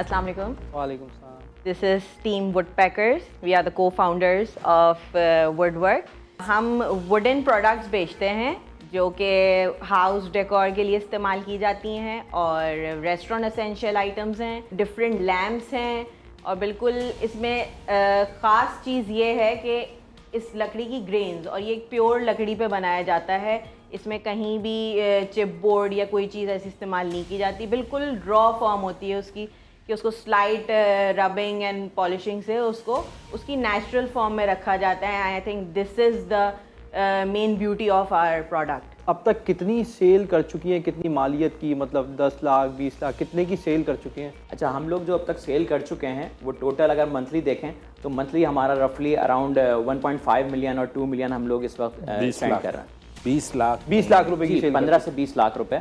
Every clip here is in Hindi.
Assalamu alaikum. वालेकुम सलाम। This is Team Woodpeckers. We are the co-founders of Woodwork. हम wooden products बेचते हैं जो कि हाउस डेकोर के लिए इस्तेमाल की जाती हैं और रेस्टोरेंट एसेंशियल आइटम्स हैं, डिफरेंट लैम्प्स हैं और बिल्कुल इसमें ख़ास चीज़ ये है कि इस लकड़ी की ग्रेन्स और ये एक प्योर लकड़ी पे बनाया जाता है। इसमें कहीं भी चिप बोर्ड या कोई चीज़ ऐसी इस्तेमाल नहीं की जाती, बिल्कुल रॉ फॉर्म होती है उसकी कि उसको स्लाइट रबिंग एंड पॉलिशिंग से उसकी नेचुरल फॉर्म में रखा जाता है। I think this is the main beauty of our product. अब तक कितनी सेल कर चुकी हैं, कितनी मालियत की, मतलब 10 लाख 20 लाख कितने की सेल कर चुकी हैं? अच्छा, हम लोग जो अब तक सेल कर चुके हैं वो टोटल अगर मंथली देखें तो मंथली हमारा रफली अराउंड 1.5 मिलियन और 2 मिलियन हम लोग इस वक्त स्पेंड कर रहे हैं। 20 लाख रुपए की सेल, 15 से 20 लाख रुपए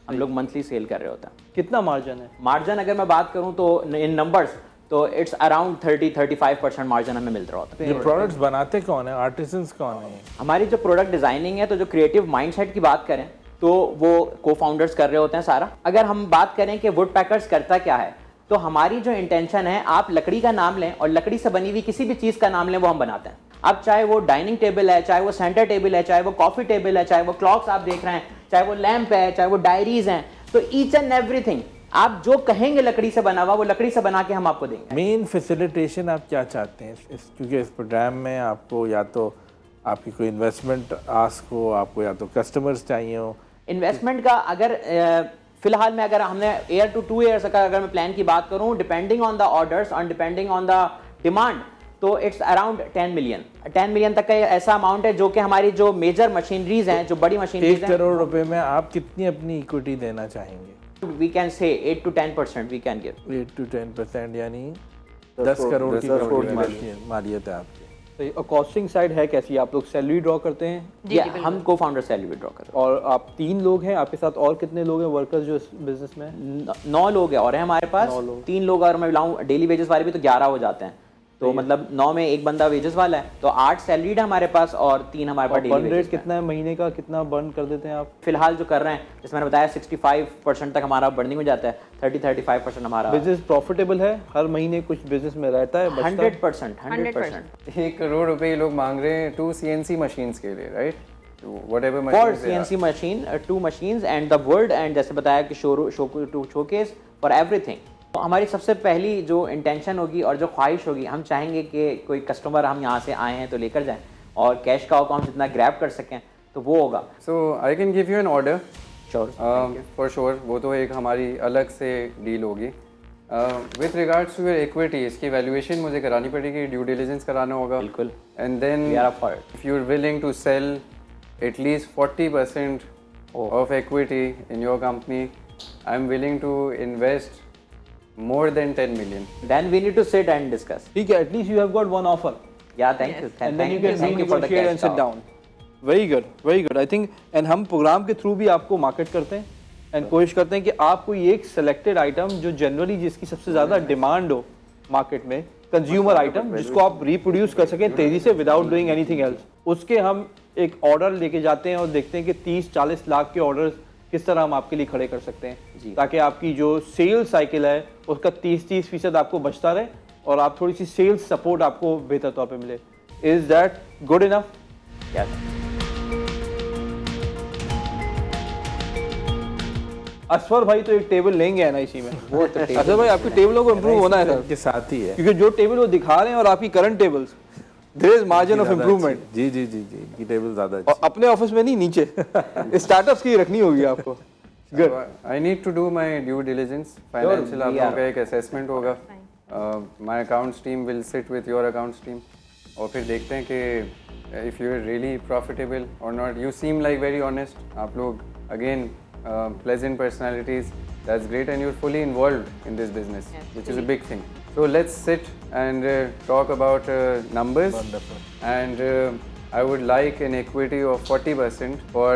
हम लोग मंथली सेल कर रहे होते हैं। कितना मार्जिन है? मार्जिन अगर मैं बात करूं तो इन नंबर्स तो इट्स अराउंड 30-35% मार्जिन हमें मिल रहा होता है। ये प्रोडक्ट्स बनाते कौन है, आर्टिसंस कौन है? हमारी जो प्रोडक्ट डिजाइनिंग है, तो जो क्रिएटिव माइंडसेट की बात करें तो वो को फाउंडर्स कर रहे होते हैं सारा। अगर हम बात करें कि वुड पैकर्स करता क्या है, तो हमारी जो इंटेंशन है, आप लकड़ी का नाम लें और लकड़ी से बनी हुई किसी भी चीज़ का नाम लें, वो हम बनाते हैं। अब चाहे वो डाइनिंग टेबल है, चाहे वो सेंटर टेबल है, चाहे वो कॉफ़ी टेबल है, चाहे वो क्लॉक्स आप देख रहे हैं, चाहे वो लैंप है, चाहे वो डायरीज हैं, तो ईच एंड एवरीथिंग आप जो कहेंगे लकड़ी से बना हुआ, वो लकड़ी से बना के हम आपको देंगे। मेन फैसिलिटेशन आप क्या चाहते हैं क्योंकि इस प्रोग्राम में आपको या तो आपकी कोई इन्वेस्टमेंट आस्क हो, आपको या तो कस्टमर्स चाहिए हो। इन्वेस्टमेंट का अगर फिलहाल में अगर हमने ईयर टू 2 ईयर्स का अगर मैं प्लान की बात करूं, डिपेंडिंग ऑन द ऑर्डर्स और डिपेंडिंग ऑन द डिमांड, तो इट्स अराउंड 10 मिलियन तक का ऐसा अमाउंट है जो कि हमारी जो मेजर मशीनरीज हैं, जो बड़ी मशीनरीज हैं। 1 करोड़ रुपए में आप कितनी अपनी इक्विटी देना चाहेंगे? We can say 8 to 10% we can give. 8 to 10% यानी 10 करोड़ की मालियत है आपकी। तो और कॉस्टिंग साइड है कैसी? आप लोग सैलरी ड्रॉ करते हैं? जी, हम को फाउंडर सैलरी ड्रॉ कर रहे हैं। और आप 3 लोग हैं, आपके साथ और कितने लोग हैं वर्कर्स जो इस बिजनेस में? 9 लोग हैं और हैं हमारे पास। 3 लोग अगर मैं मिलाऊं डेली वेजेस वाले भी तो 11 हो जाते हैं। तो मतलब 9 में एक बंदा वेजेस वाला है, तो 8 सैलरीड है हमारे पास और 3 हमारे पास डेली बर्न रेट वेजेस। कितना है महीने का? कितना बर्न कर देते हैं आप फिलहाल जो कर रहे हैं, जैसे मैंने बताया 65% तक हमारा बर्निंग हो जाता है, 30-35% हमारा। बिजनेस प्रॉफिटेबल है? हर महीने कुछ बिजनेस में रहता है? 100%। 1 करोड़ रुपए ये लोग मांग रहे हैं 2 CNC मशीन्स के लिए, right? Whatever for machines CNC machine 2 machines and the world, and जैसे बताया कि शोकेस फॉर एवरीथिंग। तो हमारी सबसे पहली जो इंटेंशन होगी और जो ख्वाहिश होगी, हम चाहेंगे कि कोई कस्टमर हम यहाँ से आए हैं तो लेकर जाएं और कैश का हम जितना ग्रैब कर सकें तो वो होगा। So I can give you an order sure, for sure. वो तो एक हमारी अलग से डील होगी। With regards to your equity, इसकी वैल्यूएशन मुझे करानी पड़ेगी, ड्यू डिलिजेंस कराना होगा। बिल्कुल। And then We are up for it. If you are willing to sell at least 40% of equity in your company, I'm willing to invest more than 10 million. Then we need to sit and discuss. ठीक है, at least you have got one offer Yeah, thank you. and then you can Thank you for the renegotiate and cash sit cow. down. Very good. I think and हम प्रोग्राम के थ्रू भी आपको मार्केट करते हैं एंड कोशिश करते हैं कि आप कोई एक सेलेक्टेड आइटम जो जनरली जिसकी सबसे ज़्यादा डिमांड हो मार्केट में, कंज्यूमर आइटम जिसको आप रिप्रोड्यूस कर सकें तेज़ी से विदाउट डूइंग एनीथिंग एल्स, उसके हम एक ऑर्डर लेके जाते हैं और देखते हैं कि 30-40 लाख के ऑर्डर किस तरह हम आपके लिए खड़े कर सकते हैं, ताकि आपकी जो सेल्स साइकिल है उसका 30% आपको बचता रहे और आप थोड़ी सी सेल्स सपोर्ट आपको बेहतर तौर पे मिले। Is that good enough? Yes. Asfar भाई तो एक टेबल लेंगे NIC में। वो तो असफर भाई आपकी टेबलों को इम्प्रूव होना है सर, के साथ ही है क्योंकि जो टेबल वो दिखा रहे हैं और आपकी current tables, there is margin of improvement. जी की टेबल ज्यादा और अपने ऑफिस में नहीं, नीचे स्टार्टअप्स की रखनी होगी आपको। So, I need to do my due diligence. Financial आप लोगों का एक assessment होगा. My accounts team will sit with your accounts team. और फिर देखते हैं कि if you are really profitable or not. You seem like very honest. आप लोग again pleasant personalities. That's great, and you're fully involved in this business, which is a big thing. So let's sit and talk about numbers. Wonderful. And I would like an equity of 40% for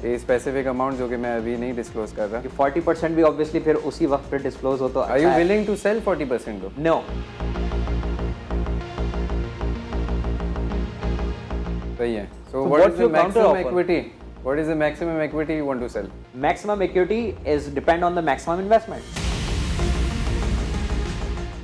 a specific amount जो कि मैं अभी नहीं disclose कर रहा। 40% भी obviously फिर उसी वक्त पे disclose हो तो Are you willing to sell 40% though? No. सही है। So So what what's is the your counter maximum offer? equity? What is the maximum equity you want to sell? Maximum equity is depend on the maximum investment.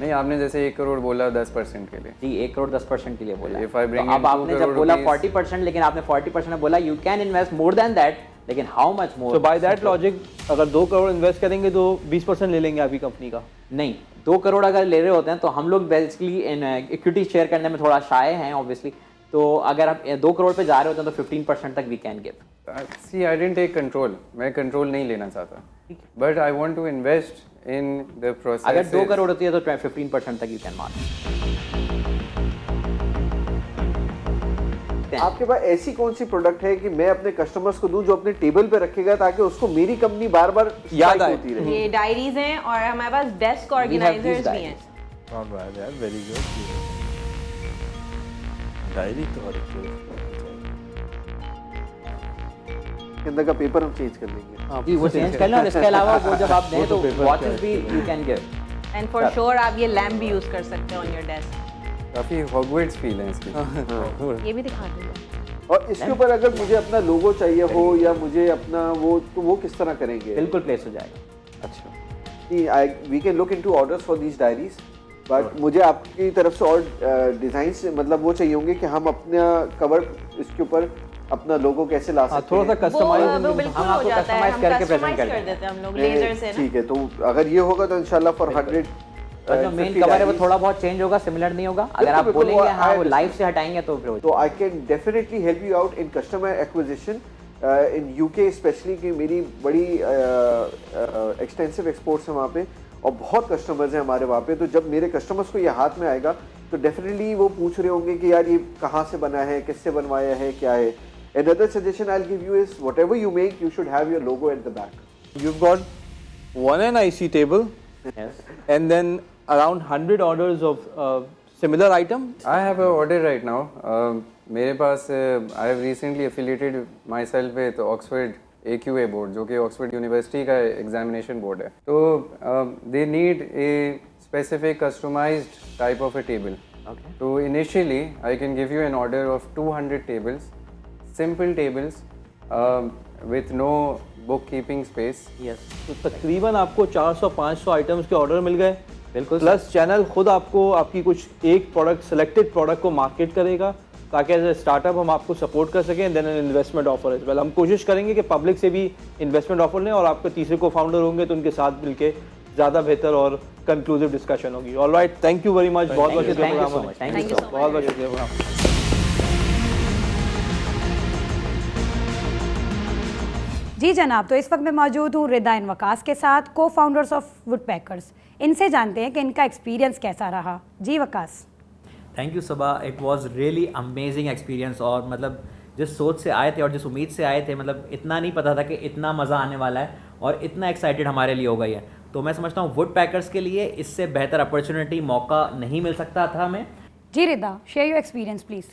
नहीं, आपने जैसे 1 करोड़ बोला 10% के लिए। जी 1 करोड़ 10% के लिए बोला। If I bring तो अब in 2 आपने जब crore बोला rupees- 40%, लेकिन आपने 40% में बोला you can invest more than that, लेकिन हाउ मच मोर? तो बाय दैट लॉजिक अगर 2 करोड़ इन्वेस्ट करेंगे तो 20% ले लेंगे आपकी कंपनी का। नहीं, 2 करोड़ अगर ले रहे होते हैं तो हम लोग बेसिकली इक्विटी शेयर करने में थोड़ा शाय हैं ऑब्वियसली। तो अगर आप 2 करोड़ पे जा रहे होते हैं तो 15% तक we can give. See, I didn't take control. मैं कंट्रोल नहीं लेना चाहता, but I want to invest in the process. अगर 2 करोड़ होती है तो 15% तक यू कैन मार्क। आपके पास ऐसी कौन सी प्रोडक्ट है कि मैं अपने कस्टमर्स को दूं जो अपने टेबल पे रखेगा ताकि उसको मेरी कंपनी बार बार याद आए। होती रहे? ये डायरीज हैं और हमारे पास डेस्क ऑर्गेनाइजर्स भी हैं। नॉट बैड यार, वेरी गुड। डायरी तो हर एक चीज़। के अंदर का पेपर हम चेंज कर लेंगे। जी वो चेंज कर लें, और इसके अलावा वो जब आप दें तो वॉचेस भी you can give. And for sure आप ये लैम्प भी यूज कर सकते हैं ऑन योर डेस्क। काफी हॉगवर्ट्स फील है इसकी। ये भी दिखा दीजिए। और इसके ऊपर अगर मुझे अपना लोगो चाहिए हो या मुझे अपना वो, तो वो किस तरह करेंगे? बिल्कुल प्लेस हो जाएगा। अच्छा, we can look into orders for these diaries, but मुझे आपकी तरफ से और डिजाइन्स मतलब वो चाहिए होंगे कि हम अपना कवर इसके ऊपर अपना लोगो कैसे ला सकते थोड़ा सा हैं। कस्टमाइज वो बिल्कुल हम हो आपको जाता है, customize हम करके कस्टमाइज present कर करते देते हैं हम लोग लेजर से ना। ठीक है, तो अगर ये होगा तो इंशाल्लाह फॉर 100 और जो मेन कवर है वो थोड़ा बहुत चेंज होगा, सिमिलर नहीं होगा। अगर आप बिल्कुल, बोलेंगे हाँ वो I- लाइव से हटाएंगे तो फिर हो तो I can definitely help you out in customer acquisition in UK specially, कि मेरी बड़ी एक्सटेंसिव एक्सपोर्ट्स हैं वहाँ पे और बहुत कस्टमर्स हैं हमारे वहाँ पे। तो जब मेरे कस्टमर्स को ये हाथ में आएगा तो डेफिनेटली वो पूछ रहे होंगे कि यार ये कहाँ से बना है, किससे बनवाया है, क्या है। Another suggestion I'll give you is whatever you make, you should have your logo at the back. You've got one NIC table Yes. and then around 100 orders of similar item. I have an order right now. मेरे पास I have recently affiliated myself with Oxford AQA board, जो कि Oxford University का examination board है। तो they need a specific customized type of a table. Okay. So initially I can give you an order of 200 tables, simple tables with no bookkeeping space. Yes. तो तकरीबन आपको 400-500 आइटम्स के ऑर्डर मिल गए। बिल्कुल प्लस चैनल खुद आपको आपकी कुछ एक प्रोडक्ट सेलेक्टेड प्रोडक्ट को मार्केट करेगा ताकि एज ए स्टार्टअप हम आपको सपोर्ट कर सकें। Then an investment offer as well. हम कोशिश करेंगे कि पब्लिक से भी इन्वेस्टमेंट ऑफर लें और आपके तीसरे को फाउंडर होंगे तो उनके साथ मिलकर ज़्यादा बेहतर और कंक्लूसिव डिस्कशन होगी। Alright, thank you very much. बहुत बहुत you, शुक्रिया thank you so programme much, में। thank you so much. बहुत बहुत शुक्रिया प्रोग्राम। जी जनाब, तो इस वक्त मैं मौजूद हूँ रिदा एंड वकास के साथ, को फाउंडर्स ऑफ वुड पैकर्स। इनसे जानते हैं कि इनका एक्सपीरियंस कैसा रहा। जी Waqas. Thank you Saba, it was really amazing experience. और मतलब जिस सोच से आए थे और जिस उम्मीद से आए थे, मतलब इतना नहीं पता था कि इतना मज़ा आने वाला है और इतना एक्साइटेड हमारे लिए हो गई है। तो मैं समझता हूँ वुड पैकर्स के लिए इससे बेहतर अपॉर्चुनिटी, मौका नहीं मिल सकता था हमें। जी रिदा, शेयर योर एक्सपीरियंस प्लीज़।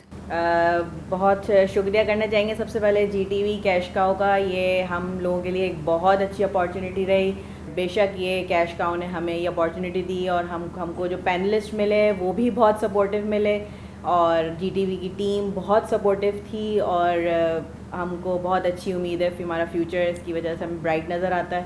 बहुत शुक्रिया करना चाहेंगे सबसे पहले GTV कैश काउ का। ये हम लोगों के लिए एक बहुत अच्छी अपॉर्चुनिटी रही। बेशक ये कैश काउ ने हमें ये अपॉर्चुनिटी दी और हमको जो पैनलिस्ट मिले वो भी बहुत सपोर्टिव मिले और GTV की टीम बहुत सपोर्टिव थी और हमको बहुत अच्छी उम्मीद है कि हमारा फ्यूचर इसकी वजह से हमें ब्राइट नज़र आता है।